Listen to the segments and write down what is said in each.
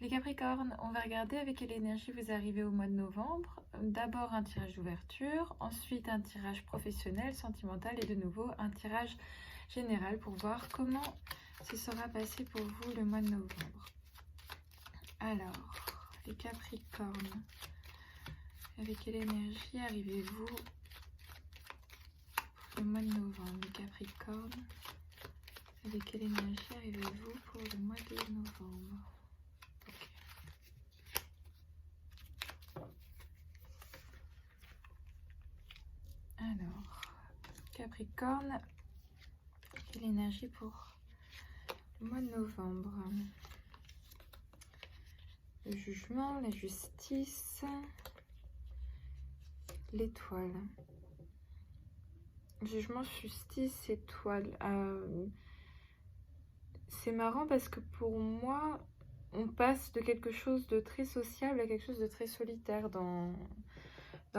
Les Capricornes, on va regarder avec quelle énergie vous arrivez au mois de novembre. D'abord un tirage d'ouverture, ensuite un tirage professionnel, sentimental et de nouveau un tirage général pour voir comment ce sera passé pour vous le mois de novembre. Alors, les Capricornes, avec quelle énergie arrivez-vous pour le mois de novembre? Les Capricornes, avec quelle énergie arrivez-vous pour le mois de novembre? Alors, Capricorne, quelle énergie pour le mois de novembre? Le jugement, la justice, l'étoile. Jugement, justice, étoile. C'est marrant parce que pour moi, on passe de quelque chose de très sociable à quelque chose de très solitaire dans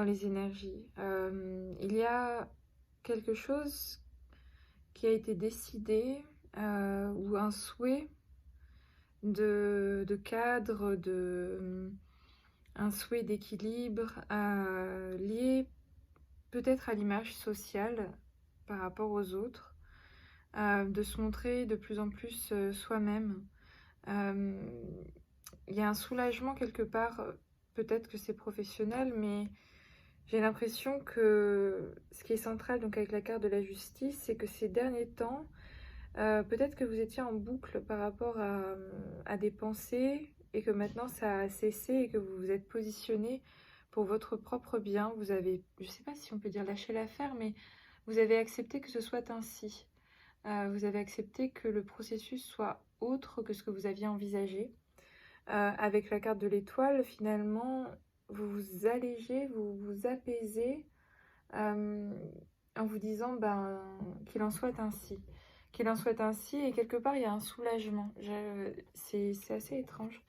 les énergies. Il y a quelque chose qui a été décidé ou un souhait de cadre, un souhait d'équilibre lié peut-être à l'image sociale par rapport aux autres, de se montrer de plus en plus soi-même. Il y a un soulagement quelque part, peut-être que c'est professionnel, mais j'ai l'impression que ce qui est central donc avec la carte de la justice, c'est que ces derniers temps, peut-être que vous étiez en boucle par rapport à des pensées et que maintenant ça a cessé et que vous vous êtes positionné pour votre propre bien. Vous avez, je ne sais pas si on peut dire lâcher l'affaire, mais vous avez accepté que ce soit ainsi. Vous avez accepté que le processus soit autre que ce que vous aviez envisagé. Avec la carte de l'étoile, finalement, vous vous allégez, vous vous apaisez en vous disant qu'il en soit ainsi. Qu'il en soit ainsi, et quelque part, il y a un soulagement. C'est assez étrange.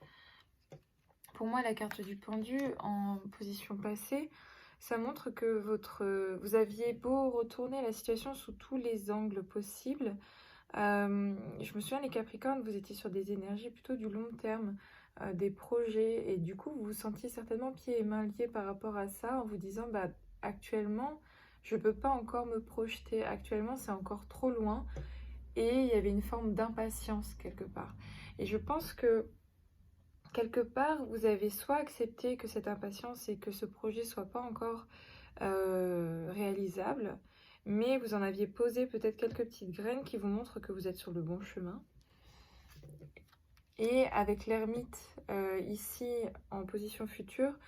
Pour moi, la carte du pendu, en position passée, ça montre que vous aviez beau retourner la situation sous tous les angles possibles. Je me souviens, les Capricornes, vous étiez sur des énergies plutôt du long terme, des projets, et du coup, vous vous sentiez certainement pieds et mains liés par rapport à ça, en vous disant, actuellement, je ne peux pas encore me projeter, actuellement, c'est encore trop loin, et il y avait une forme d'impatience quelque part. Et je pense que quelque part, vous avez soit accepté que cette impatience et que ce projet soit pas encore réalisable, mais vous en aviez posé peut-être quelques petites graines qui vous montrent que vous êtes sur le bon chemin. Et avec l'ermite ici en position future,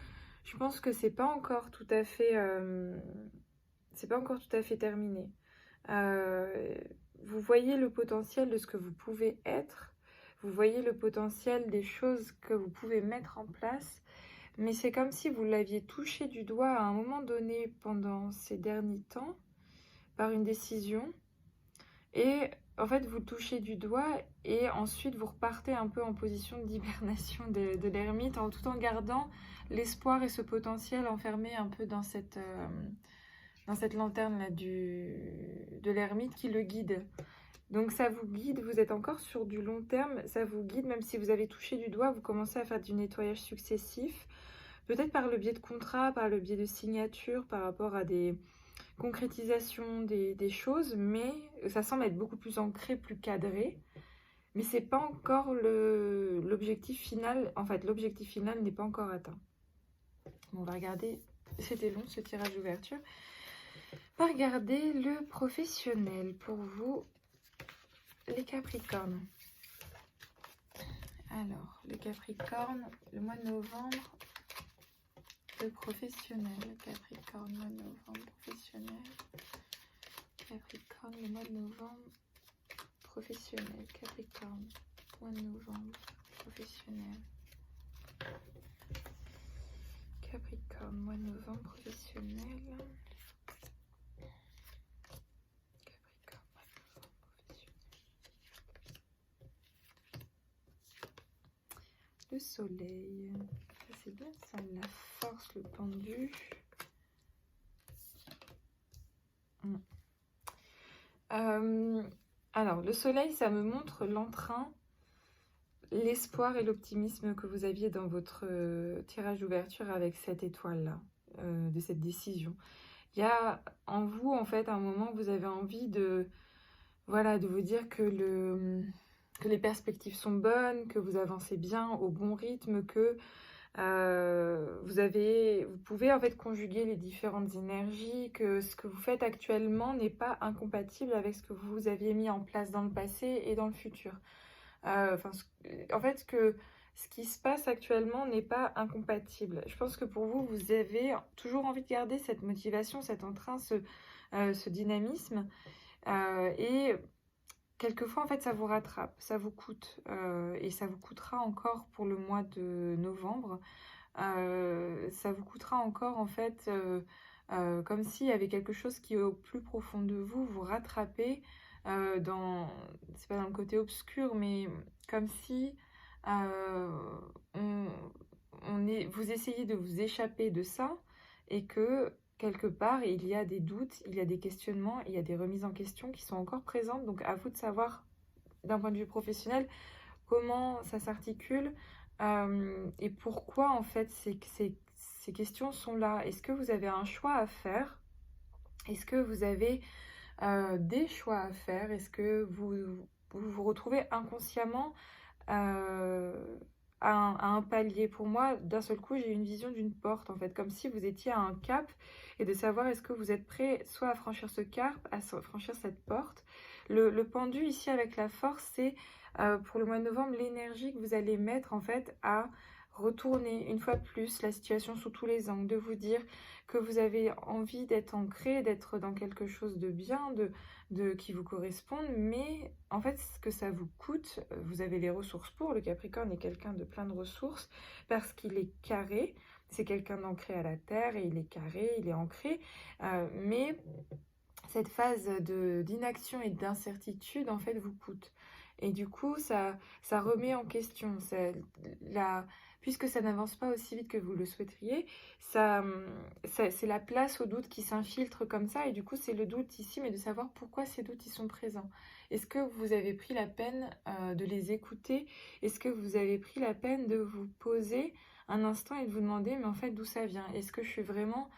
je pense que c'est pas encore tout à fait terminé. Vous voyez le potentiel de ce que vous pouvez être, vous voyez le potentiel des choses que vous pouvez mettre en place, mais c'est comme si vous l'aviez touché du doigt à un moment donné pendant ces derniers temps, par une décision, et en fait vous le touchez du doigt, et ensuite vous repartez un peu en position d'hibernation de l'ermite, tout en gardant l'espoir et ce potentiel enfermé un peu dans cette lanterne là de l'ermite qui le guide. Donc ça vous guide, vous êtes encore sur du long terme, ça vous guide, même si vous avez touché du doigt, vous commencez à faire du nettoyage successif, peut-être par le biais de contrats, par le biais de signatures, par rapport à des concrétisations des choses, mais ça semble être beaucoup plus ancré, plus cadré, mais c'est pas encore l'objectif final. En fait, l'objectif final n'est pas encore atteint. Bon, on va regarder, c'était long ce tirage d'ouverture. On va regarder le professionnel pour vous, les Capricornes. Alors, les Capricornes, le mois de novembre, le professionnel. Capricorne, mois de novembre, professionnel. Capricorne, le mois de novembre, professionnel. Capricorne, mois de novembre, professionnel. Capricorne, mois de novembre, professionnel. Le soleil, ça c'est bien ça, la force, le pendu. Alors le soleil, ça me montre l'entrain, l'espoir et l'optimisme que vous aviez dans votre tirage d'ouverture avec cette étoile-là, de cette décision. Il y a en vous, en fait, un moment où vous avez envie de, voilà, de vous dire que les perspectives sont bonnes, que vous avancez bien au bon rythme, que vous pouvez en fait conjuguer les différentes énergies, que ce que vous faites actuellement n'est pas incompatible avec ce que vous aviez mis en place dans le passé et dans le futur. En fait, que ce qui se passe actuellement n'est pas incompatible. Je pense que pour vous, vous avez toujours envie de garder cette motivation, cet entrain, ce dynamisme. Et quelquefois, en fait, ça vous rattrape, ça vous coûte. Et ça vous coûtera encore pour le mois de novembre. Ça vous coûtera encore, en fait, comme s'il y avait quelque chose qui, au plus profond de vous, vous rattrapez c'est pas dans le côté obscur, mais comme si on, vous essayez de vous échapper de ça et que quelque part il y a des doutes, il y a des questionnements, il y a des remises en question qui sont encore présentes. Donc à vous de savoir d'un point de vue professionnel comment ça s'articule et pourquoi en fait ces questions sont là. Est-ce que vous avez un choix à faire? Est-ce que vous avez des choix à faire? Est-ce que vous retrouvez inconsciemment à un palier? Pour moi, d'un seul coup, j'ai une vision d'une porte, en fait, comme si vous étiez à un cap, et de savoir est-ce que vous êtes prêt soit à franchir ce cap, à franchir cette porte. Le pendu ici avec la force, c'est pour le mois de novembre, l'énergie que vous allez mettre, en fait, à retourner une fois plus la situation sous tous les angles, de vous dire que vous avez envie d'être ancré, d'être dans quelque chose de bien, qui vous corresponde, mais en fait, ce que ça vous coûte, vous avez les ressources pour. Le Capricorne est quelqu'un de plein de ressources parce qu'il est carré, c'est quelqu'un d'ancré à la terre et il est carré, il est ancré, mais cette phase d'inaction et d'incertitude, en fait, vous coûte. Et du coup, ça remet en question. Puisque ça n'avance pas aussi vite que vous le souhaiteriez, c'est la place au doute qui s'infiltre comme ça. Et du coup, c'est le doute ici, mais de savoir pourquoi ces doutes y sont présents. Est-ce que vous avez pris la peine de les écouter? Est-ce que vous avez pris la peine de vous poser un instant et de vous demander, mais en fait, d'où ça vient? Est-ce que je suis vraiment...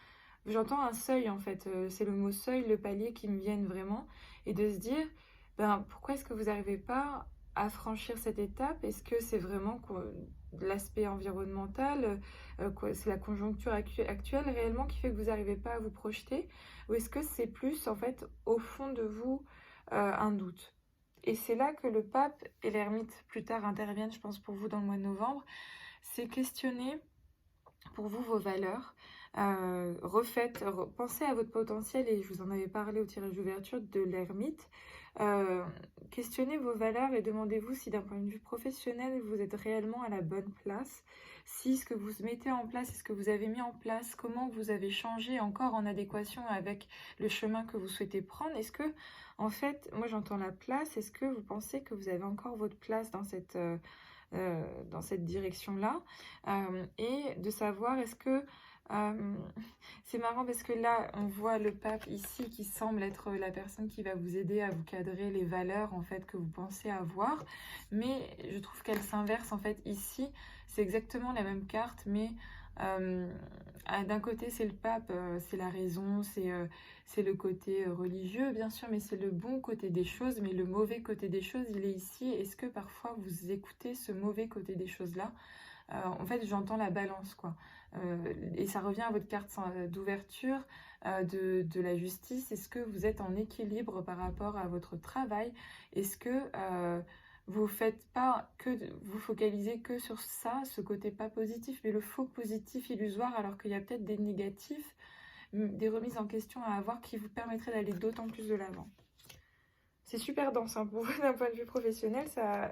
J'entends un seuil en fait, c'est le mot seuil, le palier qui me viennent vraiment, et de se dire, ben pourquoi est-ce que vous n'arrivez pas à franchir cette étape? Est-ce que c'est vraiment l'aspect environnemental, c'est la conjoncture actuelle réellement qui fait que vous n'arrivez pas à vous projeter? Ou est-ce que c'est plus en fait au fond de vous un doute? Et c'est là que le pape et l'ermite plus tard interviennent, je pense pour vous dans le mois de novembre, c'est questionner pour vous vos valeurs. Pensez à votre potentiel, et je vous en avais parlé au tirage d'ouverture de l'ermite. Questionnez vos valeurs et demandez-vous si d'un point de vue professionnel vous êtes réellement à la bonne place, si ce que vous mettez en place et ce que vous avez mis en place, comment vous avez changé encore en adéquation avec le chemin que vous souhaitez prendre. Est-ce que, en fait, moi j'entends la place, est-ce que vous pensez que vous avez encore votre place dans cette direction-là, et de savoir est-ce que c'est marrant parce que là on voit le pape ici qui semble être la personne qui va vous aider à vous cadrer les valeurs en fait que vous pensez avoir, mais je trouve qu'elle s'inverse en fait ici. C'est exactement la même carte, mais d'un côté c'est le pape, c'est la raison, c'est le côté religieux bien sûr, mais c'est le bon côté des choses, mais le mauvais côté des choses il est ici. Est-ce que parfois vous écoutez ce mauvais côté des choses là? En fait j'entends la balance quoi, et ça revient à votre carte d'ouverture de la justice. Est-ce que vous êtes en équilibre par rapport à votre travail? Est-ce que vous faites pas vous focalisez que sur ça, ce côté pas positif, mais le faux positif illusoire, alors qu'il y a peut-être des négatifs, des remises en question à avoir qui vous permettraient d'aller d'autant plus de l'avant? C'est super dense hein, pour vous d'un point de vue professionnel, ça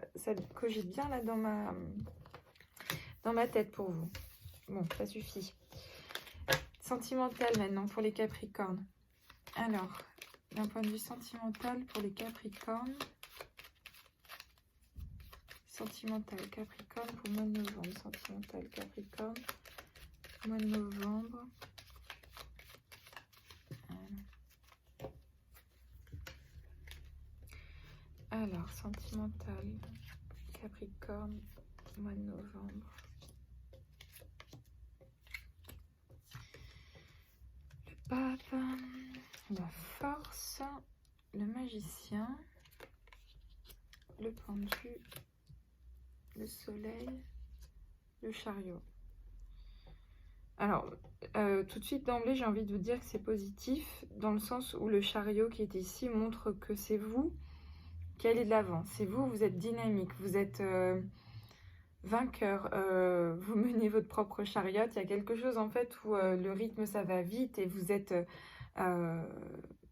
cogite bien là dans ma tête pour vous. Bon, ça suffit. Sentimental maintenant pour les Capricornes. Alors, d'un point de vue sentimental pour les Capricornes. Sentimental Capricorne pour le mois de novembre. Sentimental Capricorne, mois de novembre. Alors, sentimental Capricorne, mois de novembre. Le pape, la force, le magicien, le pendu, le soleil, le chariot. Alors, tout de suite d'emblée, j'ai envie de vous dire que c'est positif, dans le sens où le chariot qui est ici montre que c'est vous qui allez de l'avant. C'est vous, vous êtes dynamique, vous êtes vainqueur, vous menez votre propre chariot. Il y a quelque chose en fait où le rythme, ça va vite et vous êtes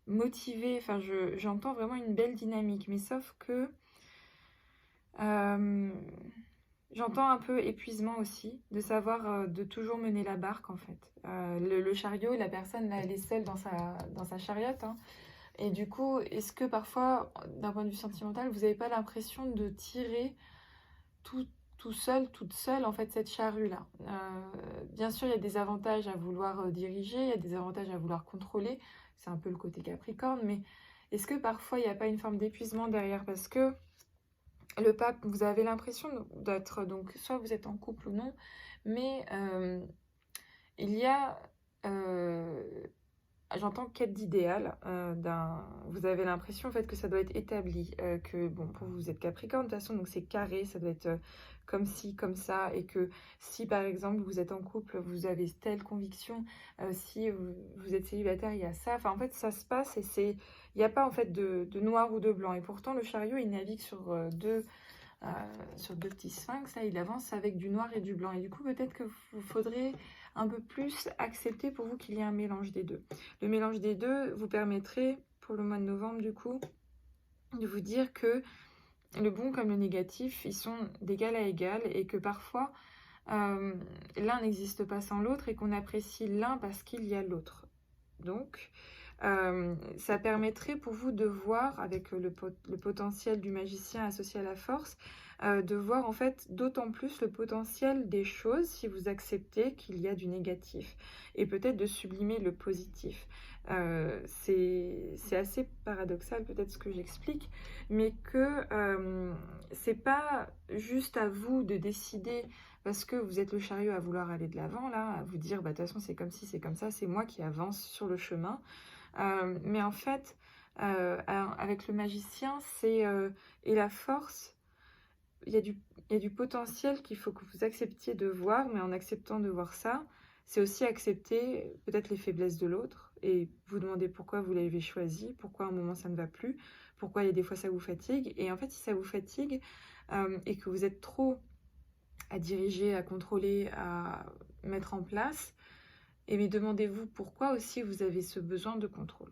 motivé. Enfin, j'entends vraiment une belle dynamique, mais sauf que... j'entends un peu épuisement aussi, de savoir de toujours mener la barque en fait. Le chariot, la personne, là, elle est seule dans sa chariote. Hein. Et du coup, est-ce que parfois, d'un point de vue sentimental, vous n'avez pas l'impression de tirer tout seul, toute seule, en fait, cette charrue-là? Bien sûr, il y a des avantages à vouloir diriger, il y a des avantages à vouloir contrôler. C'est un peu le côté Capricorne, mais est-ce que parfois, il n'y a pas une forme d'épuisement derrière? Parce que le pape, vous avez l'impression d'être, donc soit vous êtes en couple ou non, mais il y a, j'entends quête d'idéal, vous avez l'impression en fait que ça doit être établi, que bon, pour vous êtes Capricorne de toute façon, donc c'est carré, ça doit être comme ci, comme ça, et que si par exemple vous êtes en couple, vous avez telle conviction, si vous êtes célibataire, il y a ça, enfin en fait ça se passe et il n'y a pas en fait de noir ou de blanc, et pourtant le chariot il navigue sur deux petits sphinx, là il avance avec du noir et du blanc, et du coup peut-être que vous faudrait un peu plus accepter pour vous qu'il y ait un mélange des deux. Le mélange des deux vous permettrait, pour le mois de novembre du coup, de vous dire que le bon comme le négatif, ils sont d'égal à égal, et que parfois l'un n'existe pas sans l'autre, et qu'on apprécie l'un parce qu'il y a l'autre. Donc, ça permettrait pour vous de voir, avec le potentiel du magicien associé à la force, de voir en fait d'autant plus le potentiel des choses si vous acceptez qu'il y a du négatif, et peut-être de sublimer le positif. C'est assez paradoxal peut-être ce que j'explique, mais que c'est pas juste à vous de décider parce que vous êtes le chariot à vouloir aller de l'avant, là, à vous dire, bah, de toute façon, c'est comme ci, c'est comme ça, c'est moi qui avance sur le chemin. Mais en fait, avec le magicien, et la force, il y a du potentiel qu'il faut que vous acceptiez de voir, mais en acceptant de voir ça, c'est aussi accepter peut-être les faiblesses de l'autre, et vous demander pourquoi vous l'avez choisi, pourquoi à un moment ça ne va plus, pourquoi il y a des fois ça vous fatigue. Et en fait, si ça vous fatigue, et que vous êtes trop à diriger, à contrôler, à mettre en place, et mais demandez-vous pourquoi aussi vous avez ce besoin de contrôle.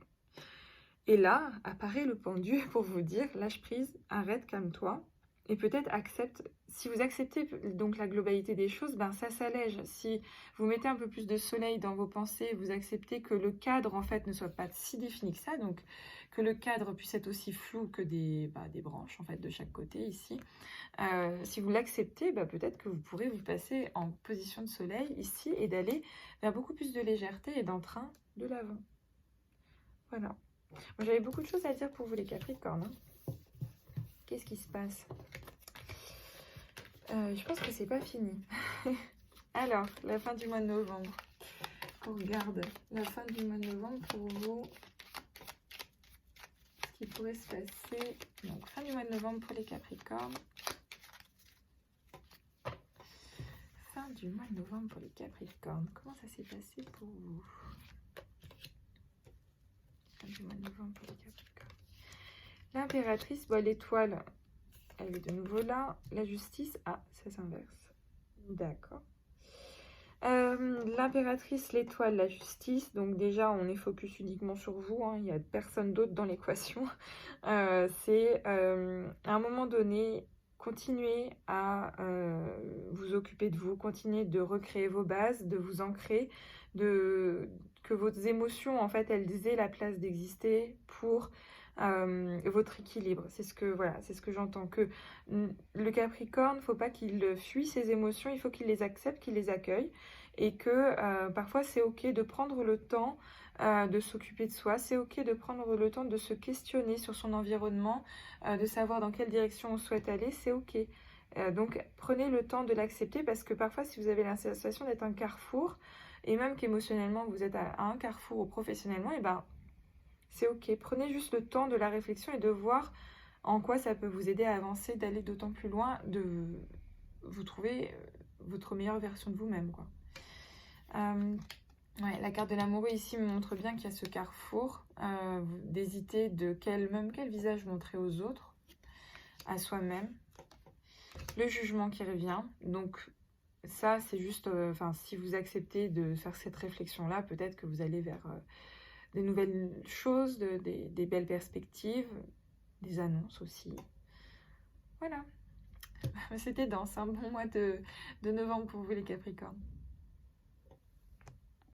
Et là, apparaît le pendu pour vous dire, lâche prise, arrête, calme-toi, et peut-être accepte. Si vous acceptez donc la globalité des choses, ben ça s'allège. Si vous mettez un peu plus de soleil dans vos pensées, vous acceptez que le cadre en fait ne soit pas si défini que ça, donc que le cadre puisse être aussi flou que des branches en fait de chaque côté ici. Si vous l'acceptez, peut-être que vous pourrez vous passer en position de soleil ici et d'aller vers beaucoup plus de légèreté et d'entrain de l'avant. Voilà. J'avais beaucoup de choses à dire pour vous les Capricornes. Hein. Qu'est-ce qui se passe? Je pense que c'est pas fini. Alors, la fin du mois de novembre. On regarde la fin du mois de novembre pour vous. Ce qui pourrait se passer. Donc, fin du mois de novembre pour les Capricornes. Fin du mois de novembre pour les Capricornes. Comment ça s'est passé pour vous? Fin du mois de novembre pour les Capricornes. L'impératrice, l'étoile, elle est de nouveau là. La justice, ça s'inverse. D'accord. L'impératrice, l'étoile, la justice. Donc déjà, on est focus uniquement sur vous. Hein, il n'y a personne d'autre dans l'équation. C'est à un moment donné, continuez à vous occuper de vous, continuez de recréer vos bases, de vous ancrer, que vos émotions, en fait, elles aient la place d'exister pour votre équilibre. C'est ce que j'entends. Que le Capricorne, faut pas qu'il fuit ses émotions, il faut qu'il les accepte, qu'il les accueille, et que parfois c'est ok de prendre le temps de s'occuper de soi, c'est ok de prendre le temps de se questionner sur son environnement, de savoir dans quelle direction on souhaite aller, c'est ok. Donc prenez le temps de l'accepter, parce que parfois si vous avez la sensation d'être un carrefour, et même qu'émotionnellement vous êtes à un carrefour ou professionnellement, et ben c'est ok. Prenez juste le temps de la réflexion et de voir en quoi ça peut vous aider à avancer, d'aller d'autant plus loin, de vous trouver votre meilleure version de vous-même, quoi. Ouais, la carte de l'amoureux ici me montre bien qu'il y a ce carrefour, d'hésiter de quel visage montrer aux autres, à soi-même. Le jugement qui revient, donc ça c'est juste, si vous acceptez de faire cette réflexion-là, peut-être que vous allez vers des nouvelles choses, des belles perspectives, des annonces aussi. Voilà, c'était dense, un bon mois de novembre pour vous les Capricornes.